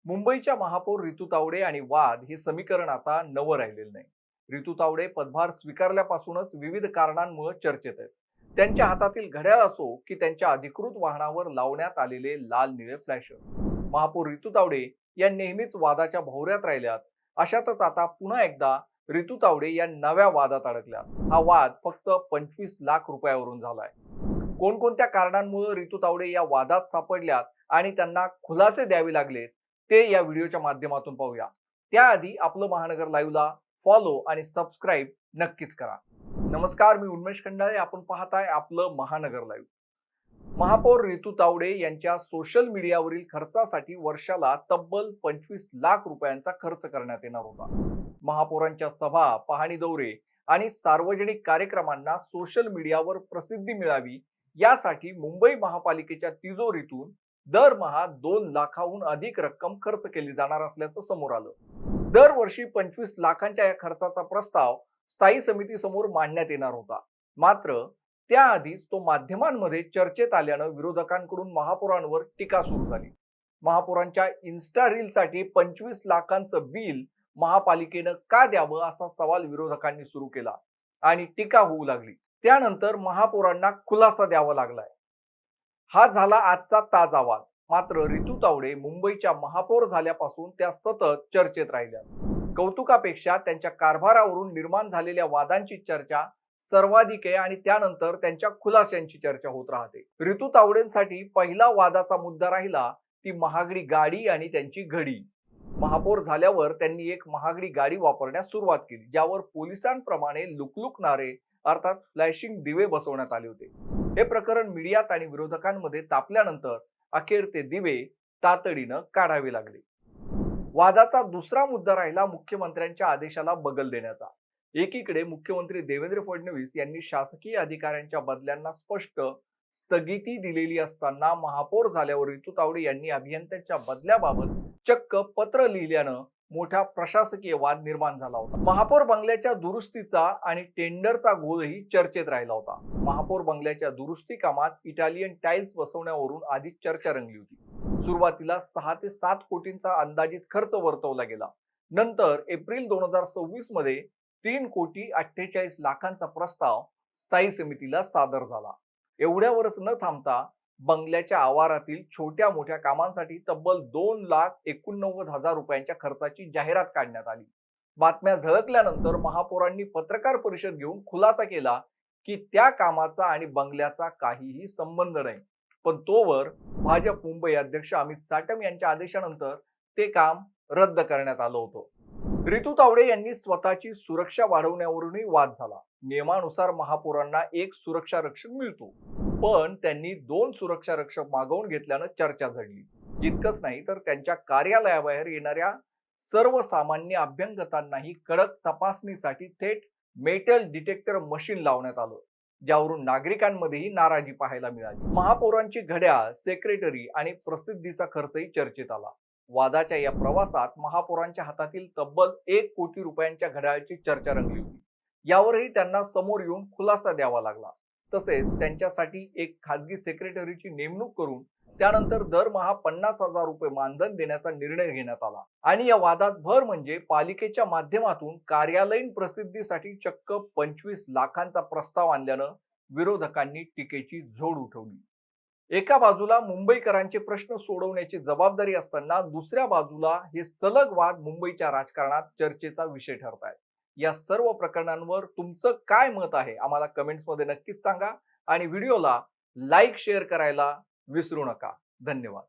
मुंबईच्या महापौर रितू तावडे आणि वाद हे समीकरण आता नवं राहिलेलं नाही. रितू तावडे पदभार स्वीकारल्यापासूनच विविध कारणांमुळे चर्चेत आहेत. त्यांच्या हातातील घड्याळ असो की त्यांच्या अधिकृत वाहनावर लावण्यात आलेले लाल निळे फ्लॅशर. महापौर रितू तावडे या नेहमीच वादाच्या भोवऱ्यात राहिल्यात. अशातच आता पुन्हा एकदा रितू तावडे या नव्या वादात अडकल्यात. हा वाद फक्त 25 लाख रुपयावरून झालाय. कोणकोणत्या कारणांमुळे रितू तावडे या वादात सापडल्यात आणि त्यांना खुलासे द्यावे लागलेत ते या व्हिडिओच्या माध्यमातून पाहूया. त्याआधी आपलं महानगर लाईव्हला फॉलो आणि सबस्क्राईब नक्कीच करा. नमस्कार, मी उन्मेष खंडाळे. आपण पाहताय आपलं महानगर लाईव्ह. महापौर रितू तावडे यांच्या सोशल मीडियावरील खर्चासाठी वर्षाला तब्बल 25 लाख रुपयांचा खर्च करण्यात येणार होता. महापौरांच्या सभा, पाहणी दौरे आणि सार्वजनिक कार्यक्रमांना सोशल मीडियावर प्रसिद्धी मिळावी यासाठी मुंबई महापालिकेच्या तिजोरीतून दरमहा 2 लाखाहून अधिक रक्कम खर्च केली जाणार असल्याचं समोर आलं. दरवर्षी 25 लाखांच्या या खर्चाचा प्रस्ताव स्थायी समितीसमोर मांडण्यात येणार होता. मात्र त्याआधीच तो माध्यमांमध्ये चर्चेत आल्यानं विरोधकांकडून महापौरांवर टीका सुरू झाली. महापौरांच्या इन्स्टा रीलसाठी 25 लाखांचं बिल महापालिकेनं का द्यावं असा सवाल विरोधकांनी सुरू केला आणि टीका होऊ लागली. त्यानंतर महापौरांना खुलासा द्यावा लागलाय. हा झाला आजचा ताजा वाद. मात्र रितू तावडे मुंबईच्या महापौर झाल्यापासून त्या सतत चर्चेत राहिल्या. कौतुकापेक्षा त्यांच्या कारभारावरून निर्माण झालेल्या वादांची चर्चा सर्वाधिक आहे आणि त्यानंतर त्यांच्या खुलाशांची चर्चा होत राहते. रितू तावडेंसाठी पहिला वादाचा मुद्दा राहिला ती महागडी गाडी आणि त्यांची घडी. महापौर झाल्यावर त्यांनी एक महागडी गाडी वापरण्यास सुरुवात केली, ज्यावर पोलिसांप्रमाणे लुकलुकणारे अर्थात फ्लॅशिंग दिवे बसवण्यात आले होते. हे प्रकरण मीडियात आणि विरोधकांमध्ये तापल्यानंतर अखेर ते दिवे तातडीनं काढावे लागले. वादाचा दुसरा मुद्दा राहिला मुख्यमंत्र्यांच्या आदेशाला बगल देण्याचा. एकीकडे मुख्यमंत्री देवेंद्र फडणवीस यांनी शासकीय अधिकाऱ्यांच्या बदल्यांना स्पष्ट स्थगिती दिलेली असताना महापौर झाल्यावर रितू तावडे यांनी अभियंत्यांच्या बदल्याबाबत चक्क पत्र लिहिल्यानं मोठा प्रशासकीय वाद निर्माण झाला होता. महापौर बंगल्याच्या दुरुस्तीचा आणि टेंडरचा गोळही चर्चेत राहिला होता. महापौर बंगल्याच्या दुरुस्ती कामात इटालियन टाइल्स बसवण्यावरून आधी चर्चा रंगली होती. सुरुवातीला 6 ते 7 कोटींचा अंदाजित खर्च वर्तवला गेला. नंतर एप्रिल 2026 मध्ये 3,48,00,000चा प्रस्ताव स्थायी समितीला सादर झाला. एवढ्यावरच न थांबता बंगल्याच्या आवारातील छोट्या मोठ्या कामांसाठी तब्बल 2,89,000 रुपयांच्या खर्चाची जाहिरात काढण्यात आली. बातम्या झळकल्यानंतर महापौरांनी पत्रकार परिषद घेऊन खुलासा केला की त्या कामाचा आणि बंगल्याचा काहीही संबंध नाही. पण तोवर भाजप मुंबई अध्यक्ष अमित साटम यांच्या आदेशानंतर ते काम रद्द करण्यात आलं होतं. रितू तावडे यांनी स्वतःची सुरक्षा वाढवण्यावरूनही वाद झाला. नियमानुसार महापौरांना एक सुरक्षा रक्षक मिळतो, पण त्यांनी 2 सुरक्षा रक्षक मागवून घेतल्यानं चर्चा झडली. इतकंच नाही तर त्यांच्या कार्यालयाबाहेर येणाऱ्या सर्वसामान्य अभ्यंगतांनाही कडक तपासणीसाठी थेट मेटल डिटेक्टर मशीन लावण्यात आलं, ज्यावरून नागरिकांमध्येही नाराजी पाहायला मिळाली. महापौरांची घड्याळ, सेक्रेटरी आणि प्रसिद्धीचा खर्चही चर्चेत आला. वादाच्या या प्रवासात महापौरांच्या हातातील तब्बल 1 कोटी रुपयांच्या घड्याळाची चर्चा रंगली होती. यावरही त्यांना समोर येऊन खुलासा द्यावा लागला. तसेच त्यांच्यासाठी एक खासगी सेक्रेटरीची नेमणूक करून त्यानंतर दरमहा 50,000 रुपये मानधन देण्याचा निर्णय घेण्यात आला. आणि या वादात भर म्हणजे पालिकेच्या माध्यमातून कार्यालयीन प्रसिद्धीसाठी चक्क 25 लाखांचा प्रस्ताव आणल्यानं विरोधकांनी टीकेची झोड उठवली. एका बाजूला मुंबईकरांचे प्रश्न सोडवण्याची जबाबदारी असताना दुसऱ्या बाजूला हे सलग वाद मुंबईच्या राजकारणात चर्चेचा विषय ठरत आहेत. या सर्व प्रकरणांवर तुमचं काय मत आहे आम्हाला कमेंट्समध्ये नक्कीच सांगा आणि व्हिडिओला लाईक शेअर करायला विसरू नका. धन्यवाद.